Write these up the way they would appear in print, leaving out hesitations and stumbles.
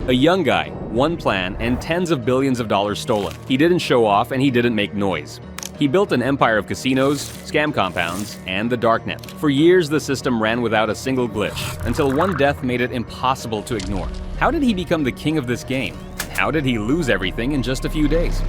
A young guy, one plan, and tens of billions of dollars stolen. He didn't show off and he didn't make noise. He built an empire of casinos, scam compounds, and the Darknet. For years, the system ran without a single glitch, until one death made it impossible to ignore. How did he become the king of this game? How did he lose everything in just a few days?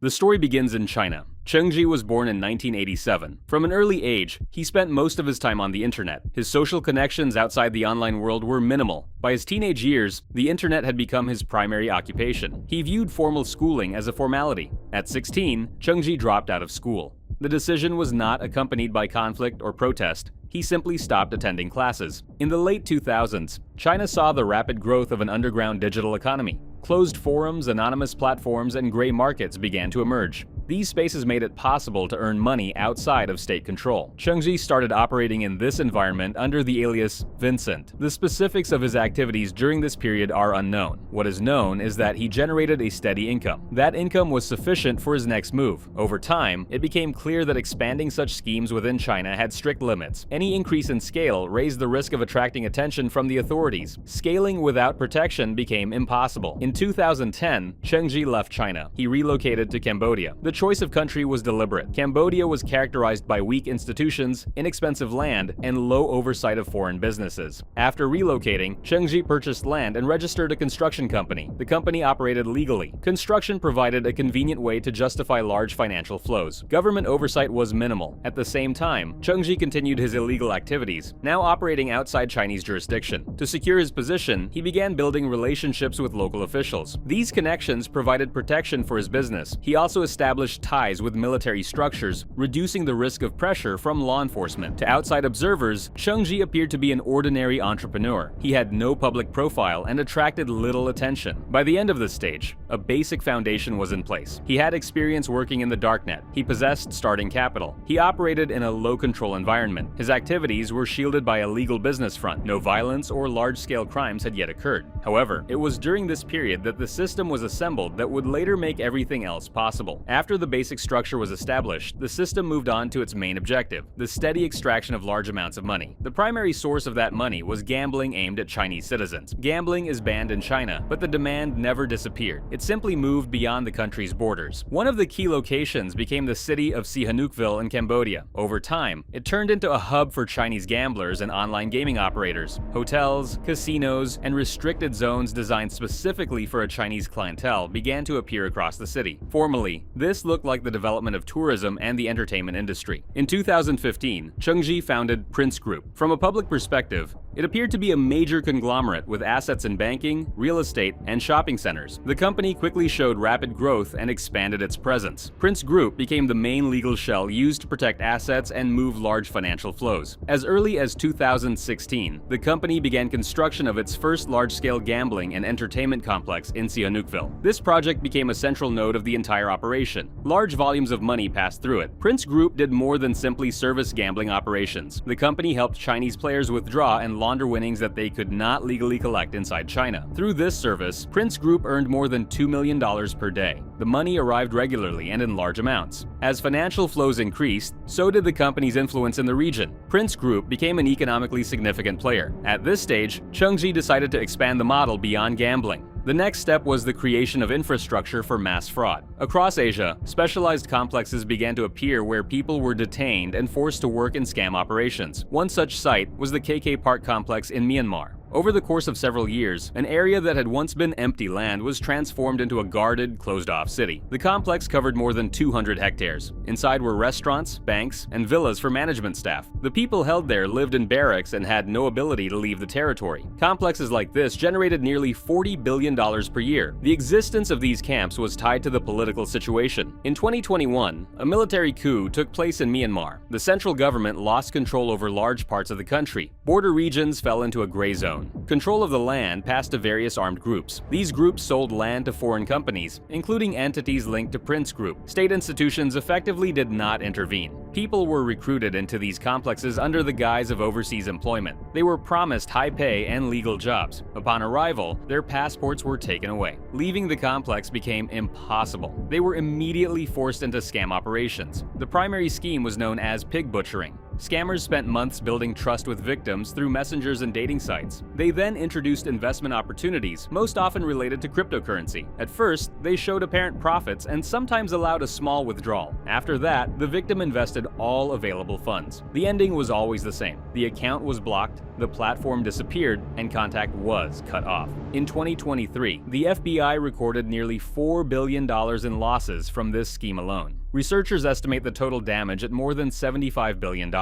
The story begins in China. Chengzhi was born in 1987. From an early age, he spent most of his time on the internet. His social connections outside the online world were minimal. By his teenage years, the internet had become his primary occupation. He viewed formal schooling as a formality. At 16, Chengzhi dropped out of school. The decision was not accompanied by conflict or protest. He simply stopped attending classes. In the late 2000s, China saw the rapid growth of an underground digital economy. Closed forums, anonymous platforms, and gray markets began to emerge. These spaces made it possible to earn money outside of state control. Chengzhi started operating in this environment under the alias Vincent. The specifics of his activities during this period are unknown. What is known is that he generated a steady income. That income was sufficient for his next move. Over time, it became clear that expanding such schemes within China had strict limits. Any increase in scale raised the risk of attracting attention from the authorities. Scaling without protection became impossible. In 2010, Chengzhi left China. He relocated to Cambodia. The choice of country was deliberate. Cambodia was characterized by weak institutions, inexpensive land, and low oversight of foreign businesses. After relocating, Chengzhi purchased land and registered a construction company. The company operated legally. Construction provided a convenient way to justify large financial flows. Government oversight was minimal. At the same time, Chengzhi continued his illegal activities, now operating outside Chinese jurisdiction. To secure his position, he began building relationships with local officials. These connections provided protection for his business. He also established ties with military structures, reducing the risk of pressure from law enforcement. To outside observers, Chengzhi appeared to be an ordinary entrepreneur. He had no public profile and attracted little attention. By the end of this stage, a basic foundation was in place. He had experience working in the Darknet. He possessed starting capital. He operated in a low-control environment. His activities were shielded by a legal business front. No violence or large-scale crimes had yet occurred. However, it was during this period that the system was assembled that would later make everything else possible. After the basic structure was established, the system moved on to its main objective, the steady extraction of large amounts of money. The primary source of that money was gambling aimed at Chinese citizens. Gambling is banned in China, but the demand never disappeared. It simply moved beyond the country's borders. One of the key locations became the city of Sihanoukville in Cambodia. Over time, it turned into a hub for Chinese gamblers and online gaming operators. Hotels, casinos, and restricted zones designed specifically for a Chinese clientele began to appear across the city. Formally, this looked like the development of tourism and the entertainment industry. In 2015, Chengzhi founded Prince Group. From a public perspective, it appeared to be a major conglomerate with assets in banking, real estate, and shopping centers. The company quickly showed rapid growth and expanded its presence. Prince Group became the main legal shell used to protect assets and move large financial flows. As early as 2016, the company began construction of its first large-scale gambling and entertainment complex in Sihanoukville. This project became a central node of the entire operation. Large volumes of money passed through it. Prince Group did more than simply service gambling operations. The company helped Chinese players withdraw and launder winnings that they could not legally collect inside China. Through this service, Prince Group earned more than $2 million per day. The money arrived regularly and in large amounts. As financial flows increased, so did the company's influence in the region. Prince Group became an economically significant player. At this stage, Chengzhi decided to expand the model beyond gambling. The next step was the creation of infrastructure for mass fraud. Across Asia, specialized complexes began to appear where people were detained and forced to work in scam operations. One such site was the KK Park complex in Myanmar. Over the course of several years, an area that had once been empty land was transformed into a guarded, closed-off city. The complex covered more than 200 hectares. Inside were restaurants, banks, and villas for management staff. The people held there lived in barracks and had no ability to leave the territory. Complexes like this generated nearly $40 billion per year. The existence of these camps was tied to the political situation. In 2021, a military coup took place in Myanmar. The central government lost control over large parts of the country. Border regions fell into a gray zone. Control of the land passed to various armed groups. These groups sold land to foreign companies, including entities linked to Prince Group. State institutions effectively did not intervene. People were recruited into these complexes under the guise of overseas employment. They were promised high pay and legal jobs. Upon arrival, their passports were taken away. Leaving the complex became impossible. They were immediately forced into scam operations. The primary scheme was known as pig butchering. Scammers spent months building trust with victims through messengers and dating sites. They then introduced investment opportunities, most often related to cryptocurrency. At first, they showed apparent profits and sometimes allowed a small withdrawal. After that, the victim invested all available funds. The ending was always the same. The account was blocked, the platform disappeared, and contact was cut off. In 2023, the FBI recorded nearly $4 billion in losses from this scheme alone. Researchers estimate the total damage at more than $75 billion.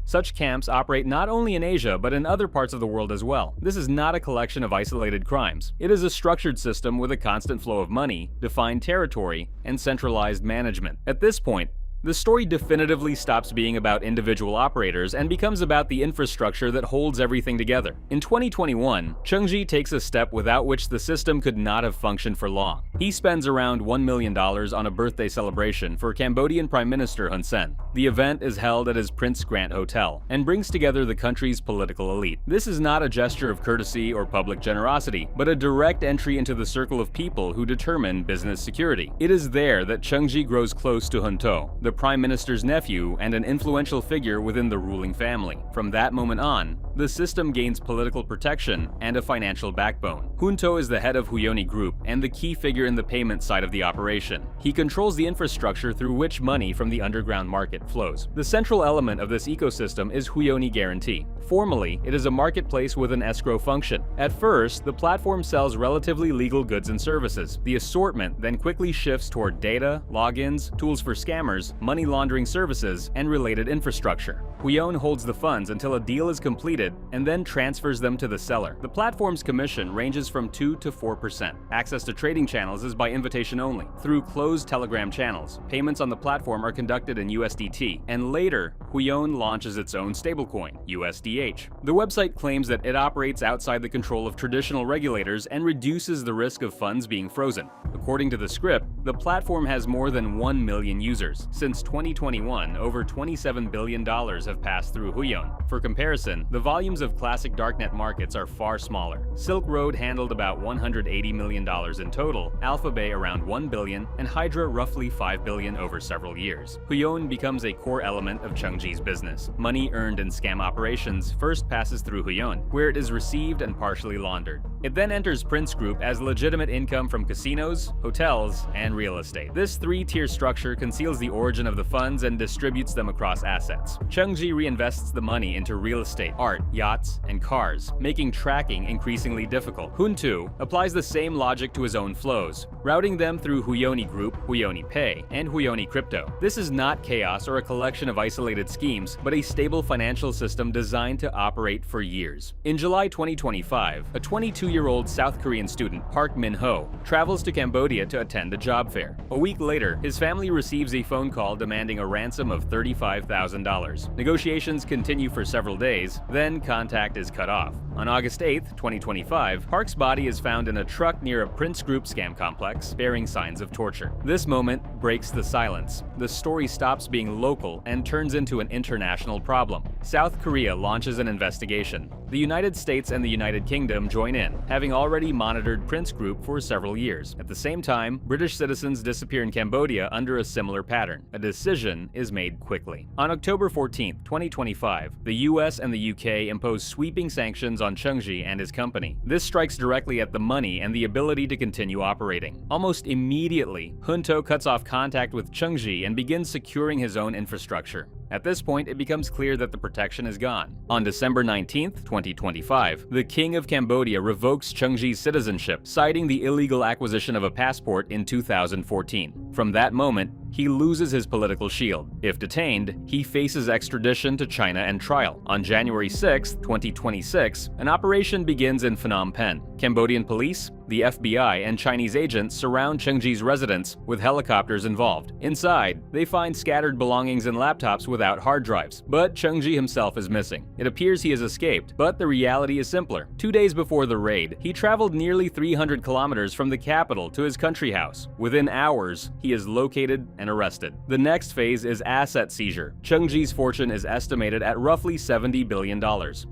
Such camps operate not only in Asia but in other parts of the world as well. This is not a collection of isolated crimes. It is a structured system with a constant flow of money, defined territory, and centralized management. At this point, the story definitively stops being about individual operators and becomes about the infrastructure that holds everything together. In 2021, Chengzhi takes a step without which the system could not have functioned for long. He spends around $1 million on a birthday celebration for Cambodian Prime Minister Hun Sen. The event is held at his Prince Grant Hotel and brings together the country's political elite. This is not a gesture of courtesy or public generosity, but a direct entry into the circle of people who determine business security. It is there that Chengzhi grows close to Hun To, the Prime Minister's nephew and an influential figure within the ruling family. From that moment on, the system gains political protection and a financial backbone. Hun To is the head of Huyoni Group and the key figure in the payment side of the operation. He controls the infrastructure through which money from the underground market flows. The central element of this ecosystem is Huyoni Guarantee. Formally, it is a marketplace with an escrow function. At first, the platform sells relatively legal goods and services. The assortment then quickly shifts toward data, logins, tools for scammers, money laundering services, and related infrastructure. Huion holds the funds until a deal is completed and then transfers them to the seller. The platform's commission ranges from 2 to 4%. Access to trading channels is by invitation only, through closed Telegram channels. Payments on the platform are conducted in USDT, and later, Huion launches its own stablecoin, USDH. The website claims that it operates outside the control of traditional regulators and reduces the risk of funds being frozen. According to the script, the platform has more than 1 million users. Since 2021, over $27 billion have passed through Huion. For comparison, the volumes of classic Darknet markets are far smaller. Silk Road handled about $180 million in total, Alphabay around $1 billion, and Hydra roughly $5 billion over several years. Huion becomes a core element of Chengzhi's business. Money earned in scam operations first passes through Huion, where it is received and partially laundered. It then enters Prince Group as legitimate income from casinos, hotels, and real estate. This three-tier structure conceals the origin of the funds and distributes them across assets. Chengzhi reinvests the money into real estate, art, yachts, and cars, making tracking increasingly difficult. Hun Tu applies the same logic to his own flows, routing them through Huyoni Group, Huyoni Pay, and Huyoni Crypto. This is not chaos or a collection of isolated schemes, but a stable financial system designed to operate for years. In July 2025, a 22-year-old South Korean student, Park Min-ho, travels to Cambodia to attend a job fair. A week later, his family receives a phone call demanding a ransom of $35,000. Negotiations continue for several days, then contact is cut off. On August 8, 2025, Park's body is found in a truck near a Prince Group scam complex, bearing signs of torture. This moment breaks the silence. The story stops being local and turns into an international problem. South Korea launches an investigation. The United States and the United Kingdom join in, having already monitored Prince Group for several years. At the same time, British citizens disappear in Cambodia under a similar pattern. A decision is made quickly. On October 14, 2025, the US and the UK impose sweeping sanctions on Chengzhi and his company. This strikes directly at the money and the ability to continue operating. Almost immediately, Hun To cuts off contact with Chengzhi and begins securing his own infrastructure. At this point, it becomes clear that the protection is gone. On December 19, 2025, the King of Cambodia revokes Chengzhi's citizenship, citing the illegal acquisition of a passport in 2014. From that moment, he loses his political shield. If detained, he faces extradition to China and trial. On January 6, 2026, an operation begins in Phnom Penh. Cambodian police, the FBI, and Chinese agents surround Chengzhi's residence with helicopters involved. Inside, they find scattered belongings and laptops without hard drives, but Chengzhi himself is missing. It appears he has escaped, but the reality is simpler. 2 days before the raid, he traveled nearly 300 kilometers from the capital to his country house. Within hours, he is located, and arrested. The next phase is asset seizure. Chengzhi's fortune is estimated at roughly $70 billion.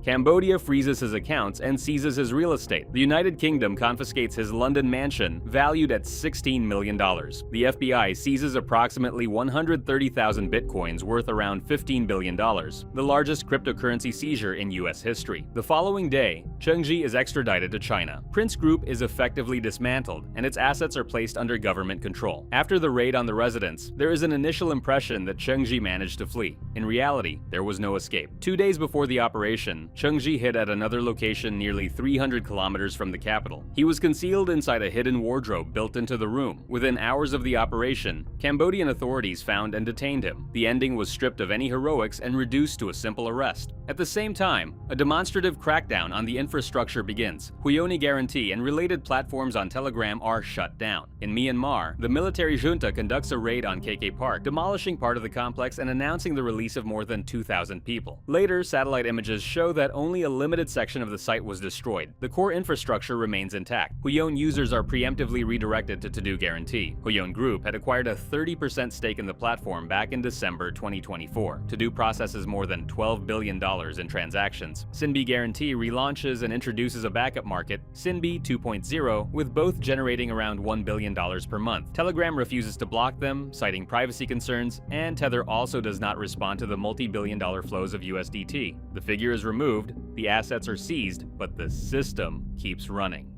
Cambodia freezes his accounts and seizes his real estate. The United Kingdom confiscates his London mansion, valued at $16 million. The FBI seizes approximately 130,000 bitcoins worth around $15 billion, the largest cryptocurrency seizure in U.S. history. The following day, Chengzhi is extradited to China. Prince Group is effectively dismantled, and its assets are placed under government control. After the raid on the residence, there is an initial impression that Chengzhi managed to flee. In reality, there was no escape. 2 days before the operation, Chengzhi hid at another location nearly 300 kilometers from the capital. He was concealed inside a hidden wardrobe built into the room. Within hours of the operation, Cambodian authorities found and detained him. The ending was stripped of any heroics and reduced to a simple arrest. At the same time, a demonstrative crackdown on the infrastructure begins. Huioni Guarantee and related platforms on Telegram are shut down. In Myanmar, the military junta conducts a raid on KK Park, demolishing part of the complex and announcing the release of more than 2,000 people. Later, satellite images show that only a limited section of the site was destroyed. The core infrastructure remains intact. Huion users are preemptively redirected to To-Do Guarantee. Huion Group had acquired a 30% stake in the platform back in December 2024. To-Do processes more than $12 billion in transactions. Sinbi Guarantee relaunches and introduces a backup market, Sinbi 2.0, with both generating around $1 billion per month. Telegram refuses to block them, citing privacy concerns, and Tether also does not respond to the multi-billion-dollar flows of USDT. The figure is removed, the assets are seized, but the system keeps running.